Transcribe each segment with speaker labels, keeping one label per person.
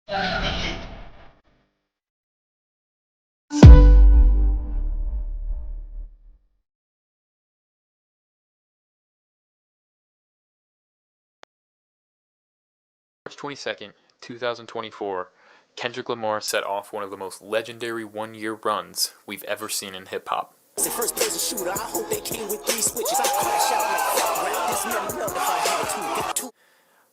Speaker 1: March 22nd, 2024, Kendrick Lamar set off one of the most legendary one-year runs we've ever seen in hip-hop.
Speaker 2: First person shooter, I hope they came with 3 switches. I crash out like fuck rap. This never love if I had to.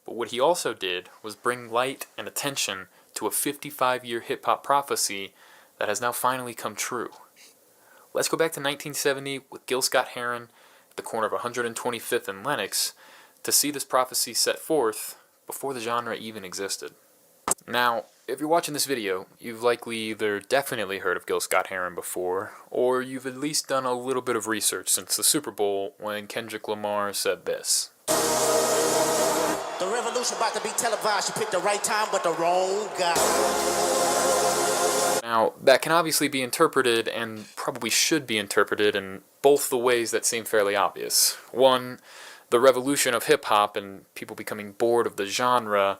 Speaker 1: But what he also did was bring light and attention to a 55-year hip-hop prophecy that has now finally come true. Let's go back to 1970 with Gil Scott-Heron at the corner of 125th and Lenox to see this prophecy set forth before the genre even existed. Now, if you're watching this video, you've likely either definitely heard of Gil Scott-Heron before, or you've at least done a little bit of research since the Super Bowl when Kendrick Lamar said this.
Speaker 2: The revolution about to be televised. You picked the right time, but the wrong guy.
Speaker 1: Now, that can obviously be interpreted, and probably should be interpreted, in both the ways that seem fairly obvious. One, the revolution of hip-hop and people becoming bored of the genre.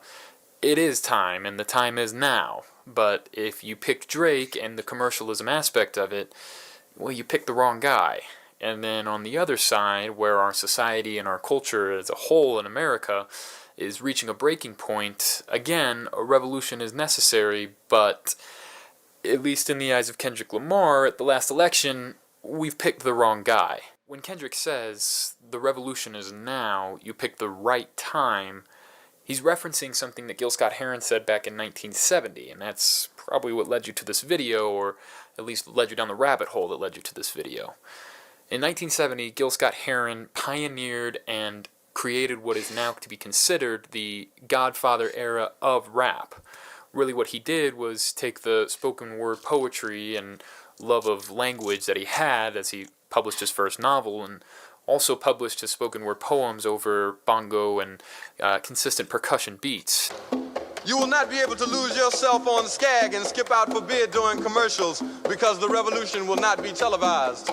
Speaker 1: It is time, and the time is now. But if you pick Drake and the commercialism aspect of it, well, you picked the wrong guy. And then on the other side, where our society and our culture as a whole in America is reaching a breaking point, again, a revolution is necessary, but at least in the eyes of Kendrick Lamar, at the last election, we've picked the wrong guy. When Kendrick says, the revolution is now, you picked the right time, he's referencing something that Gil Scott-Heron said back in 1970, and that's probably what led you to this video, or at least led you down the rabbit hole that led you to this video. In 1970, Gil Scott-Heron pioneered and created what is now to be considered the Godfather era of rap. Really what he did was take the spoken word poetry and love of language that he had as he published his first novel, and also published his spoken word poems over bongo and consistent percussion beats.
Speaker 3: You will not be able to lose yourself on Skag and skip out for beer during commercials because the revolution will not be televised.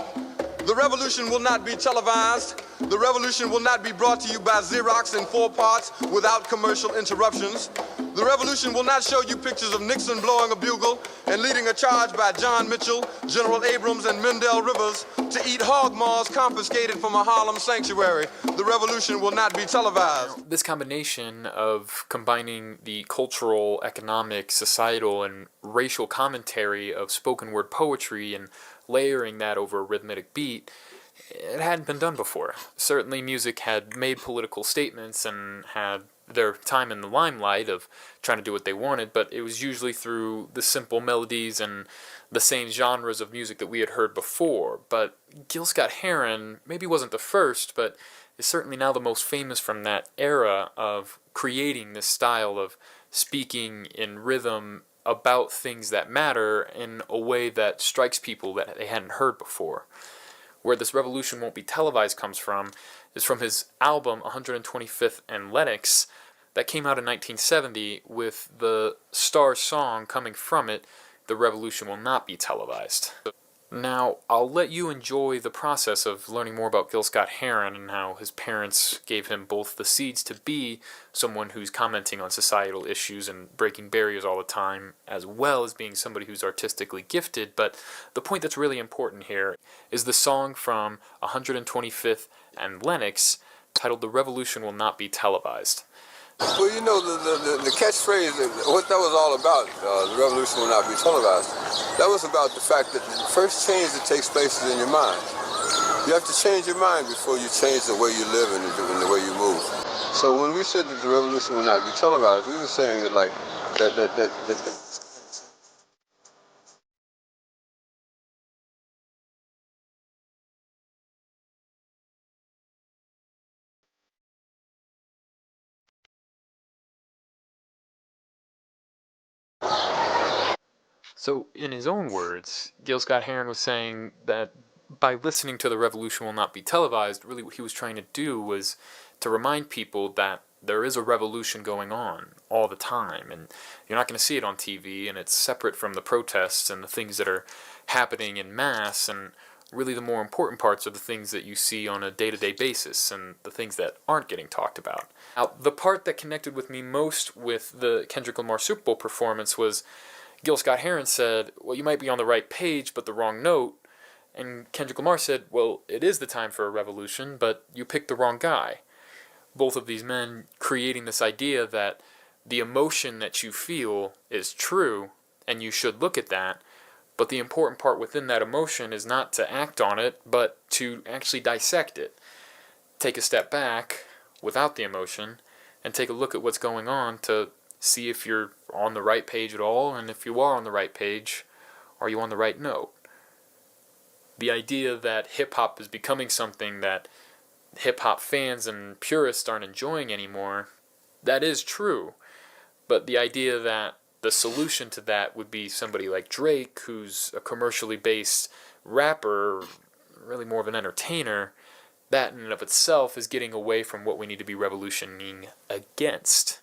Speaker 3: The revolution will not be televised. The revolution will not be brought to you by Xerox in 4 parts without commercial interruptions. The revolution will not show you pictures of Nixon blowing a bugle and leading a charge by John Mitchell, General Abrams, and Mendel Rivers to eat hog maws confiscated from a Harlem sanctuary. The revolution will not be televised.
Speaker 1: This combination of combining the cultural, economic, societal, and racial commentary of spoken word poetry and layering that over a rhythmic beat, it hadn't been done before. Certainly music had made political statements and had their time in the limelight of trying to do what they wanted, but it was usually through the simple melodies and the same genres of music that we had heard before. But Gil Scott-Heron maybe wasn't the first, but is certainly now the most famous from that era of creating this style of speaking in rhythm about things that matter in a way that strikes people that they hadn't heard before. Where this revolution won't be televised comes from is from his album 125th and Lenox that came out in 1970 with the star song coming from it, The Revolution Will Not Be Televised. Now, I'll let you enjoy the process of learning more about Gil Scott-Heron and how his parents gave him both the seeds to be someone who's commenting on societal issues and breaking barriers all the time, as well as being somebody who's artistically gifted. But the point that's really important here is the song from 125th and Lenox titled The Revolution Will Not Be Televised.
Speaker 4: Well, you know, the catchphrase, what that was all about, the revolution will not be televised, that was about the fact that the first change that takes place is in your mind. You have to change your mind before you change the way you live and the way you move. So when we said that the revolution will not be televised, we were saying that, like, that
Speaker 1: So, in his own words, Gil Scott-Heron was saying that by listening to The Revolution Will Not Be Televised, really what he was trying to do was to remind people that there is a revolution going on all the time, and you're not going to see it on TV, and it's separate from the protests and the things that are happening in mass, and Really, the more important parts are the things that you see on a day-to-day basis and the things that aren't getting talked about. Now, the part that connected with me most with the Kendrick Lamar Super Bowl performance was Gil Scott-Heron said, well, you might be on the right page, but the wrong note. And Kendrick Lamar said, well, it is the time for a revolution, but you picked the wrong guy. Both of these men creating this idea that the emotion that you feel is true, and you should look at that, but the important part within that emotion is not to act on it, but to actually dissect it. Take a step back without the emotion, and take a look at what's going on to see if you're on the right page at all, and if you are on the right page, are you on the right note? The idea that hip-hop is becoming something that hip-hop fans and purists aren't enjoying anymore, that is true. But the idea that the solution to that would be somebody like Drake, who's a commercially based rapper, really more of an entertainer, that in and of itself is getting away from what we need to be revolutioning against.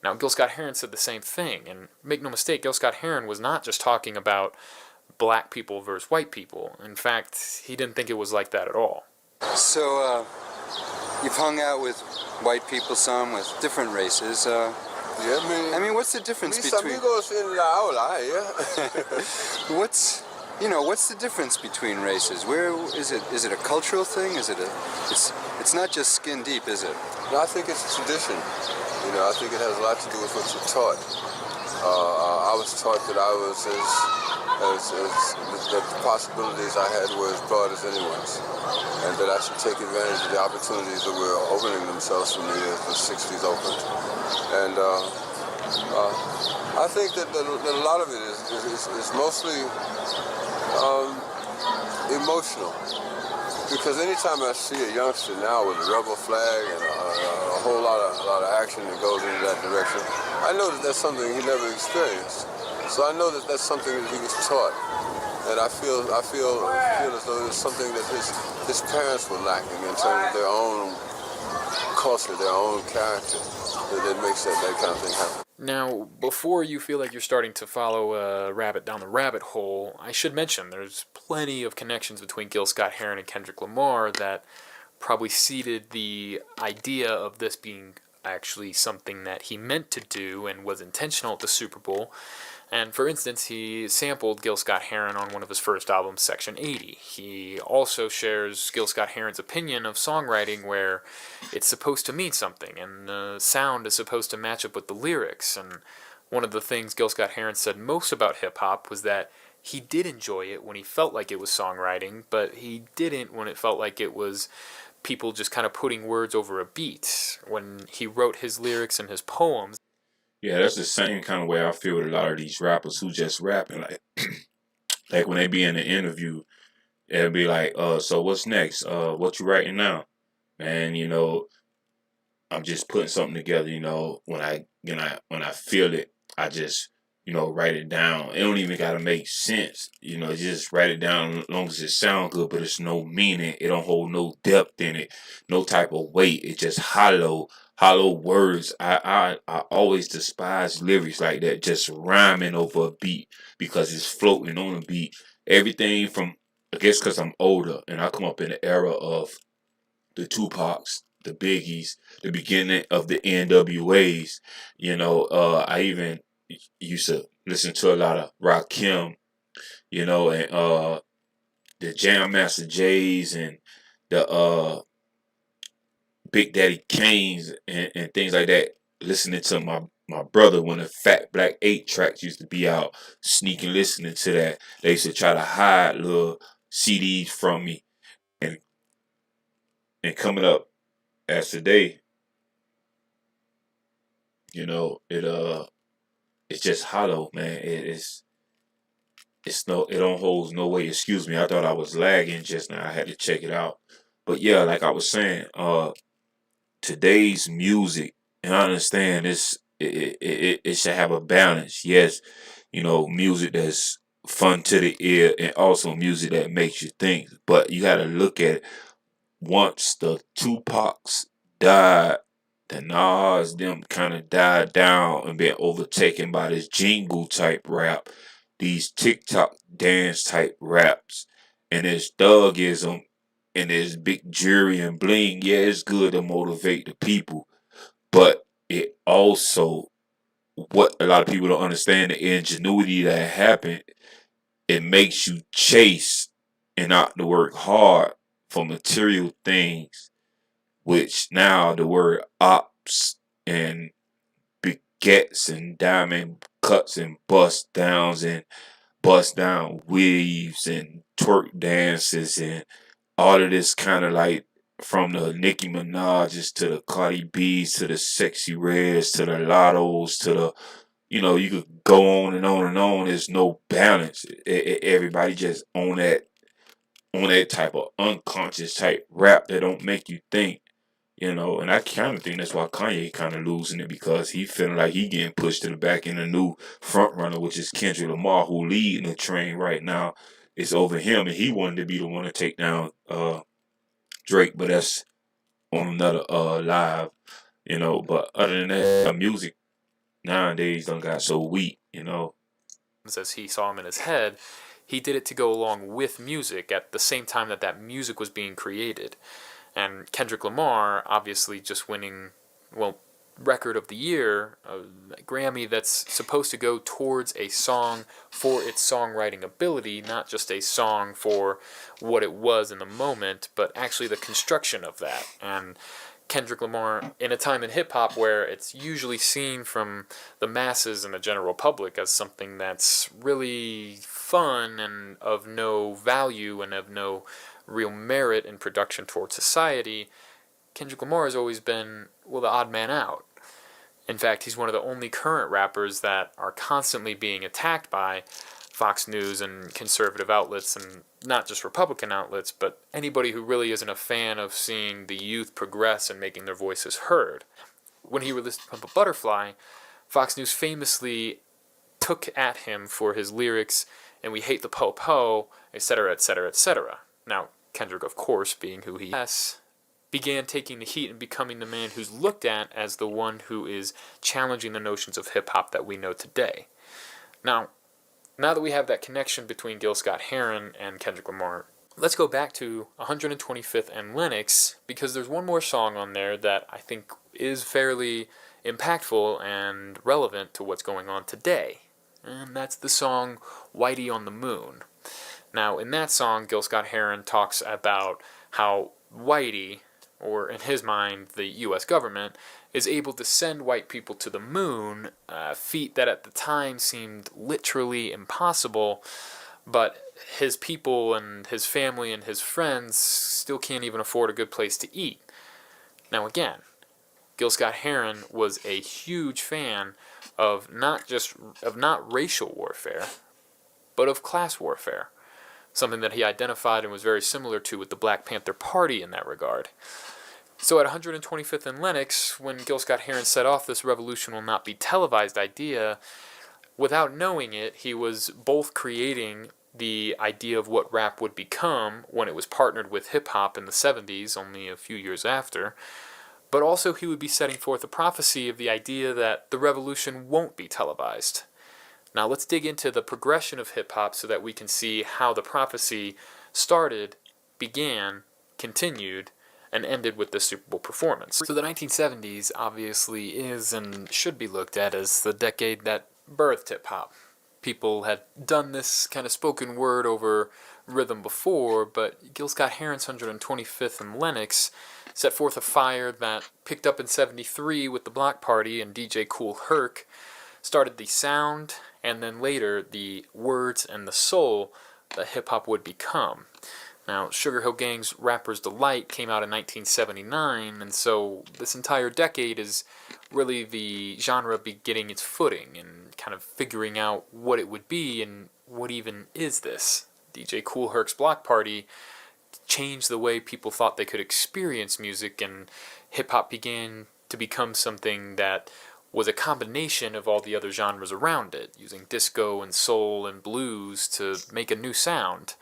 Speaker 1: Now, Gil Scott-Heron said the same thing, and make no mistake, Gil Scott-Heron was not just talking about black people versus white people. In fact, he didn't think it was like that at all.
Speaker 5: So, you've hung out with white people some, with different races.
Speaker 4: Yeah,
Speaker 5: I mean, what's the difference
Speaker 4: mis
Speaker 5: between...
Speaker 4: amigos en la aula,
Speaker 5: What's the difference between races? Where is it? Is it a cultural thing? Is it it's not just skin deep, is it?
Speaker 4: No, I think it's a tradition. You know, I think it has a lot to do with what you're taught. I was taught that I was that the possibilities I had were as broad as anyone's, and that I should take advantage of the opportunities that were opening themselves for me as the 60s opened. And I think that a lot of it is mostly emotional. Because anytime I see a youngster now with a rebel flag and a whole lot of action that goes into that direction, I know that that's something he never experienced. So I know that that's something that he was taught, and I feel as though it's something that his parents were lacking in terms of their own culture, their own character, that makes that kind of thing happen.
Speaker 1: Now, before you feel like you're starting to follow a rabbit down the rabbit hole, I should mention there's plenty of connections between Gil Scott-Heron and Kendrick Lamar that probably seeded the idea of this being actually something that he meant to do and was intentional at the Super Bowl. And for instance, he sampled Gil Scott-Heron on one of his first albums, Section 80. He also shares Gil Scott-Heron's opinion of songwriting where it's supposed to mean something and the sound is supposed to match up with the lyrics. And one of the things Gil Scott-Heron said most about hip-hop was that he did enjoy it when he felt like it was songwriting, but he didn't when it felt like it was people just kind of putting words over a beat. When he wrote his lyrics and his poems,
Speaker 6: Yeah, that's the same kind of way I feel with a lot of these rappers who just rapping. Like when they be in an interview, it'll be like, so what's next? What you writing now? And I'm just putting something together. When I feel it, I just write it down. It don't even gotta make sense. Just write it down as long as it sound good, but it's no meaning. It don't hold no depth in it, no type of weight. It's just hollow words. I always despise lyrics like that, just rhyming over a beat because it's floating on a beat. Everything from, I guess because I'm older and I come up in the era of the Tupacs, the Biggies, the beginning of the NWAs. I even used to listen to a lot of Rakim, and the Jam Master Jays and the Big Daddy Kane's and things like that. Listening to my brother when the Fat Black 8 tracks used to be out, sneaking listening to that. They used to try to hide little CDs from me, and coming up as today, it's just hollow, man. It don't hold no way. Excuse me, I thought I was lagging just now. I had to check it out. But yeah, like I was saying, today's music, and I understand it should have a balance. Yes, music that's fun to the ear and also music that makes you think. But you got to look at it. Once the Tupacs died, the Nas them kind of died down and been overtaken by this jingle type rap, these TikTok dance type raps, and there's thugism and there's big jury and bling. Yeah, it's good to motivate the people, but it also, what a lot of people don't understand, the ingenuity that happened, it makes you chase and not to work hard for material things, which now the word ops and begets and diamond cuts and bust down weaves and twerk dances and all of this kind of like, from the Nicki Minaj's to the Cardi B's to the Sexy Reds to the Lottos to the, you could go on and on and on. There's no balance. Everybody just on that type of unconscious type rap that don't make you think. And I kind of think that's why Kanye kind of losing it, because he feeling like he getting pushed to the back, in the new front runner, which is Kendrick Lamar, who leading the train right now. It's over him, and he wanted to be the one to take down Drake, but that's on another live, But other than that, music nowadays done got so weak.
Speaker 1: As he saw him in his head, he did it to go along with music at the same time that that music was being created. And Kendrick Lamar, obviously just winning, well, Record of the Year, a Grammy that's supposed to go towards a song for its songwriting ability, not just a song for what it was in the moment, but actually the construction of that. And Kendrick Lamar, in a time in hip-hop where it's usually seen from the masses and the general public as something that's really fun and of no value and of no real merit in production towards society, Kendrick Lamar has always been, well, the odd man out. In fact, he's one of the only current rappers that are constantly being attacked by Fox News and conservative outlets, and not just Republican outlets, but anybody who really isn't a fan of seeing the youth progress and making their voices heard. When he released Pump a Butterfly, Fox News famously took at him for his lyrics, and we hate the po-po, etc., etc., etc. Now, Kendrick, of course, being who he is, began taking the heat and becoming the man who's looked at as the one who is challenging the notions of hip-hop that we know today. Now that we have that connection between Gil Scott-Heron and Kendrick Lamar, let's go back to 125th and Lennox, because there's one more song on there that I think is fairly impactful and relevant to what's going on today. And that's the song Whitey on the Moon. Now, in that song, Gil Scott-Heron talks about how Whitey, or in his mind, the U.S. government, is able to send white people to the moon, a feat that at the time seemed literally impossible, but his people and his family and his friends still can't even afford a good place to eat. Now again, Gil Scott-Heron was a huge fan of not racial warfare, but of class warfare, something that he identified and was very similar to with the Black Panther Party in that regard. So at 125th and Lennox, when Gil Scott-Heron set off this revolution will not be televised idea, without knowing it, he was both creating the idea of what rap would become when it was partnered with hip-hop in the 70s, only a few years after, but also he would be setting forth a prophecy of the idea that the revolution won't be televised. Now let's dig into the progression of hip-hop so that we can see how the prophecy started, began, continued, and ended with the Super Bowl performance. So the 1970s obviously is and should be looked at as the decade that birthed hip-hop. People had done this kind of spoken word over rhythm before, but Gil Scott-Heron's 125th and Lennox set forth a fire that picked up in 73 with the Block Party and DJ Kool Herc, started the sound, and then later the words and the soul that hip-hop would become. Now, Sugar Hill Gang's Rapper's Delight came out in 1979, and so this entire decade is really the genre getting its footing and kind of figuring out what it would be and what even is this. DJ Kool Herc's Block Party changed the way people thought they could experience music, and hip-hop began to become something that was a combination of all the other genres around it, using disco and soul and blues to make a new sound.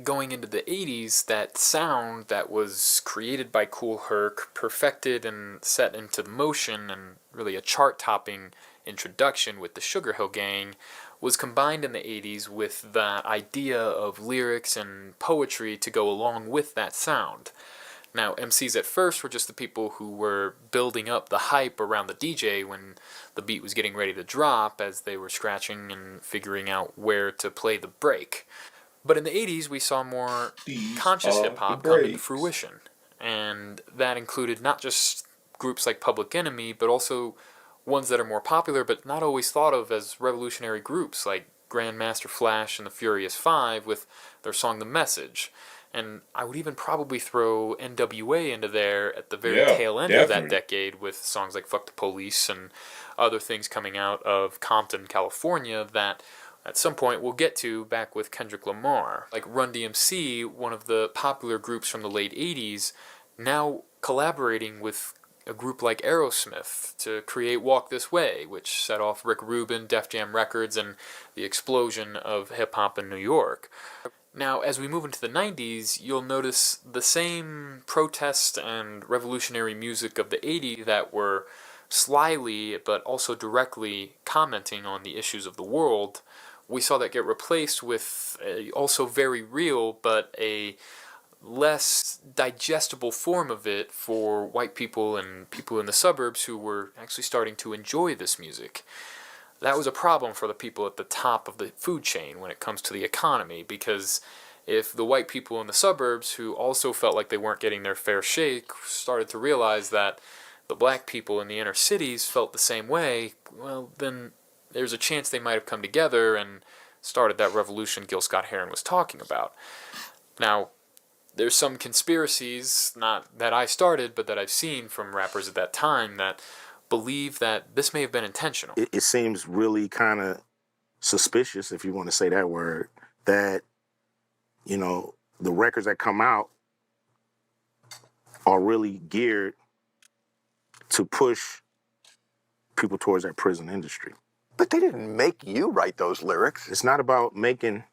Speaker 1: Going into the 80s, that sound that was created by Kool Herc, perfected and set into motion, and really a chart-topping introduction with the Sugar Hill Gang, was combined in the 80s with that idea of lyrics and poetry to go along with that sound. Now, MCs at first were just the people who were building up the hype around the DJ when the beat was getting ready to drop, as they were scratching and figuring out where to play the break. But in the 80s, we saw more conscious hip-hop come into fruition, and that included not just groups like Public Enemy, but also ones that are more popular but not always thought of as revolutionary groups, like Grandmaster Flash and the Furious Five with their song The Message. And I would even probably throw NWA into there at the very tail end of that decade with songs like Fuck the Police and other things coming out of Compton, California that at some point we'll get to back with Kendrick Lamar. Like Run DMC, one of the popular groups from the late 80s, now collaborating with a group like Aerosmith to create Walk This Way, which set off Rick Rubin, Def Jam Records, and the explosion of hip-hop in New York. Now, as we move into the 90s, you'll notice the same protest and revolutionary music of the 80s that were slyly but also directly commenting on the issues of the world. We saw that get replaced with a also very real but a less digestible form of it for white people and people in the suburbs who were actually starting to enjoy this music. That was a problem for the people at the top of the food chain when it comes to the economy, because if the white people in the suburbs, who also felt like they weren't getting their fair shake, started to realize that the black people in the inner cities felt the same way, well, then there's a chance they might have come together and started that revolution Gil Scott-Heron was talking about. Now, there's some conspiracies, not that I started, but that I've seen from rappers at that time that believe that this may have been intentional.
Speaker 7: It seems really kind of suspicious, if you want to say that word, that, you know, the records that come out are really geared to push people towards that prison industry.
Speaker 8: But they didn't make you write those lyrics.
Speaker 7: It's not about making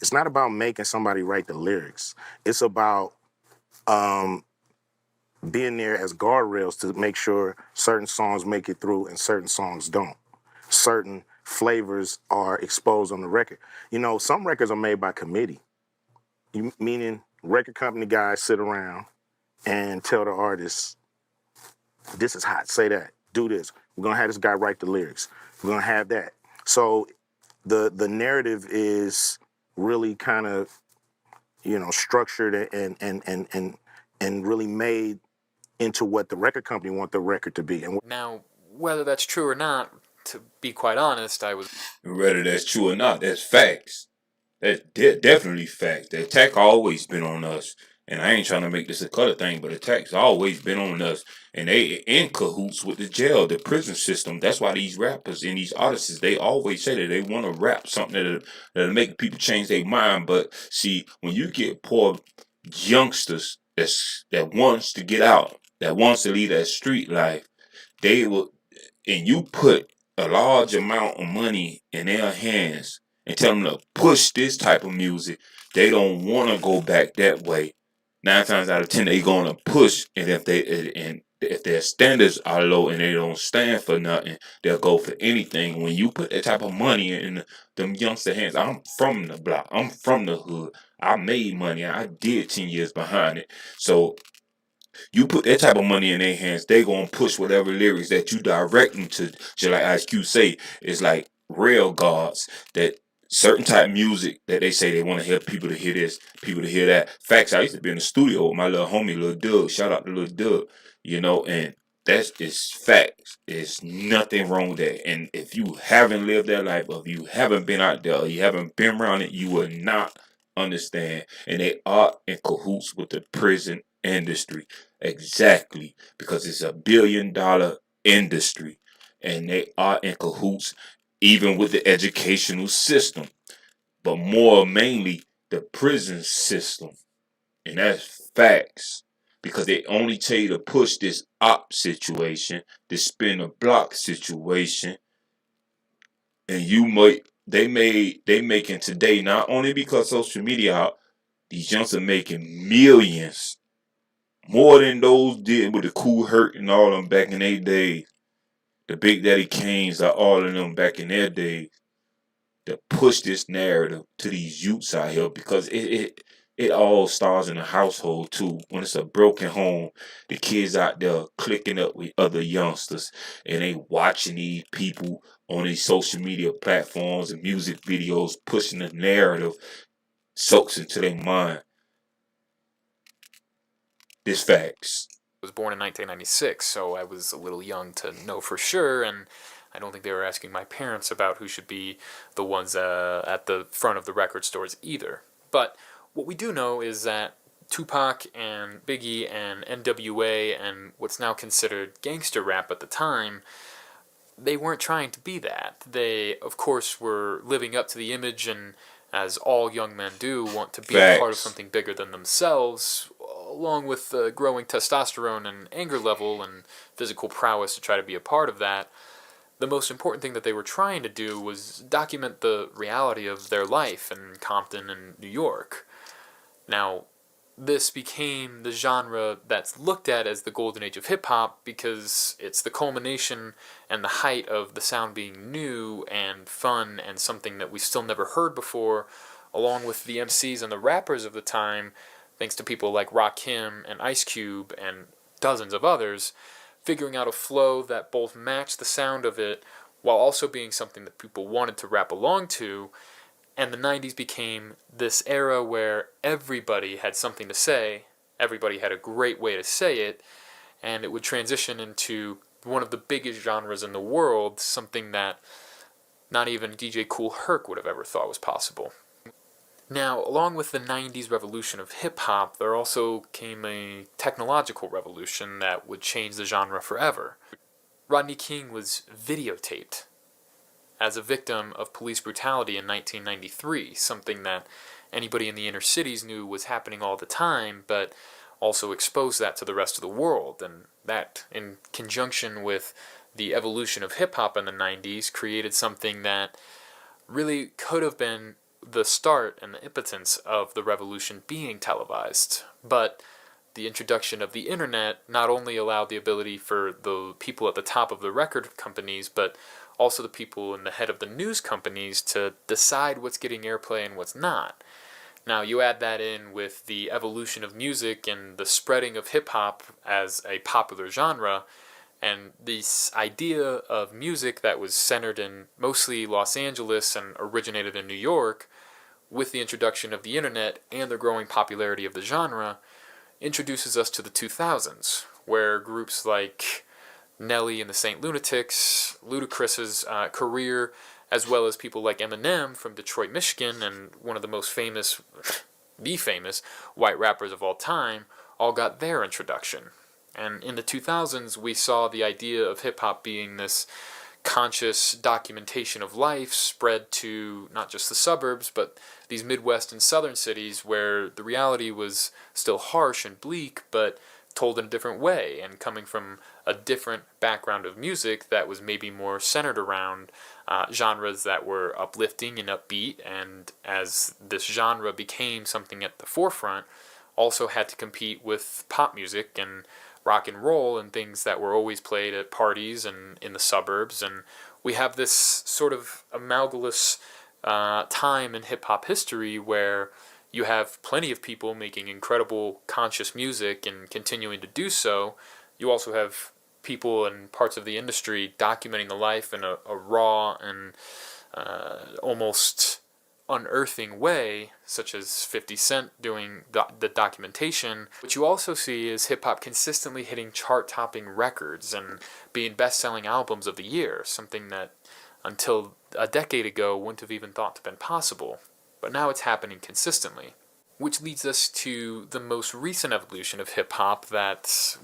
Speaker 7: somebody write the lyrics. It's about being there as guardrails to make sure certain songs make it through and certain songs don't. Certain flavors are exposed on the record. You know, some records are made by committee, meaning record company guys sit around and tell the artists, this is hot, say that, do this. We're going to have this guy write the lyrics. We're going to have that. So the narrative is really kind of, you know, structured and really made into what the record company want the record to be. And
Speaker 1: now, whether that's true or not, to be quite honest,
Speaker 6: whether that's true or not, that's facts. That's definitely facts. The attack always been on us. And I ain't trying to make this a color thing, but attack's always been on us. And they in cahoots with the jail, the prison system. That's why these rappers and these artists, they always say that they want to rap something that'll make people change their mind. But see, when you get poor youngsters that wants to get out, that wants to lead that street life, they will, and you put a large amount of money in their hands and tell them to push this type of music, they don't want to go back that way. 9 times out of 10, they gonna push, and if their standards are low and they don't stand for nothing, they'll go for anything. When you put that type of money in them youngster hands, I'm from the block, I'm from the hood, I made money, I did 10 years behind it. So you put that type of money in their hands, they gonna push whatever lyrics that you direct them to. Just like Ice Cube say, it's like rail guards, that certain type of music that they say they want to hear people to hear this, people to hear that. Facts, I used to be in the studio with my little homie, Lil Doug. Shout out to Lil Doug, you know, and that's just facts. There's nothing wrong with that. And if you haven't lived that life, or if you haven't been out there, or you haven't been around it, you will not understand. And they are in cahoots with the prison industry. Exactly. Because it's a $1 billion industry. And they are in cahoots even with the educational system, but more mainly the prison system. And that's facts, because they only tell you to push this op situation, this spin a block situation, and they making today, not only because social media out, these youngsters are making millions, more than those did with the Cool Hurt and all them back in their days. The Big Daddy Kanes are all of them back in their days. to push this narrative to these youths out here, because it all starts in a household too. When it's a broken home, the kids out there clicking up with other youngsters, and they watching these people on these social media platforms and music videos pushing the narrative, soaks into their mind. This facts.
Speaker 1: I was born in 1996, so I was a little young to know for sure, and I don't think they were asking my parents about who should be the ones at the front of the record stores either. But what we do know is that Tupac and Biggie and NWA and what's now considered gangster rap at the time, they weren't trying to be that. They, of course, were living up to the image, and as all young men do, want to be a part of something bigger than themselves, along with growing testosterone and anger level and physical prowess to try to be a part of that. The most important thing that they were trying to do was document the reality of their life in Compton and New York. Now, this became the genre that's looked at as the golden age of hip-hop because it's the culmination and the height of the sound being new and fun and something that we still never heard before, along with the MCs and the rappers of the time, thanks to people like Rakim and Ice Cube and dozens of others, figuring out a flow that both matched the sound of it while also being something that people wanted to rap along to. And the 90s became this era where everybody had something to say, everybody had a great way to say it, and it would transition into one of the biggest genres in the world, something that not even DJ Kool Herc would have ever thought was possible. Now, along with the 90s revolution of hip-hop, there also came a technological revolution that would change the genre forever. Rodney King was videotaped as a victim of police brutality in 1993, something that anybody in the inner cities knew was happening all the time, but also exposed that to the rest of the world. And that, in conjunction with the evolution of hip-hop in the 90s, created something that really could have been the start and the impotence of the revolution being televised. But the introduction of the internet not only allowed the ability for the people at the top of the record companies, but also the people in the head of the news companies to decide what's getting airplay and what's not. Now, you add that in with the evolution of music and the spreading of hip-hop as a popular genre, and this idea of music that was centered in mostly Los Angeles and originated in New York, with the introduction of the internet and the growing popularity of the genre, introduces us to the 2000s, where groups like Nelly and the Saint Lunatics, Ludacris's career, as well as people like Eminem from Detroit, Michigan, and one of the most famous, the famous, white rappers of all time, all got their introduction. And in the 2000s, we saw the idea of hip-hop being this conscious documentation of life spread to not just the suburbs, but these Midwest and Southern cities where the reality was still harsh and bleak, but told in a different way and coming from a different background of music that was maybe more centered around genres that were uplifting and upbeat, and as this genre became something at the forefront, also had to compete with pop music and rock and roll and things that were always played at parties and in the suburbs. And we have this sort of amalgamous time in hip-hop history where you have plenty of people making incredible conscious music and continuing to do so. You also have people in parts of the industry documenting the life in a raw and almost unearthing way, such as 50 Cent doing the documentation. What you also see is hip-hop consistently hitting chart-topping records and being best-selling albums of the year, something that until a decade ago wouldn't have even thought to have been possible. But now it's happening consistently. Which leads us to the most recent evolution of hip-hop that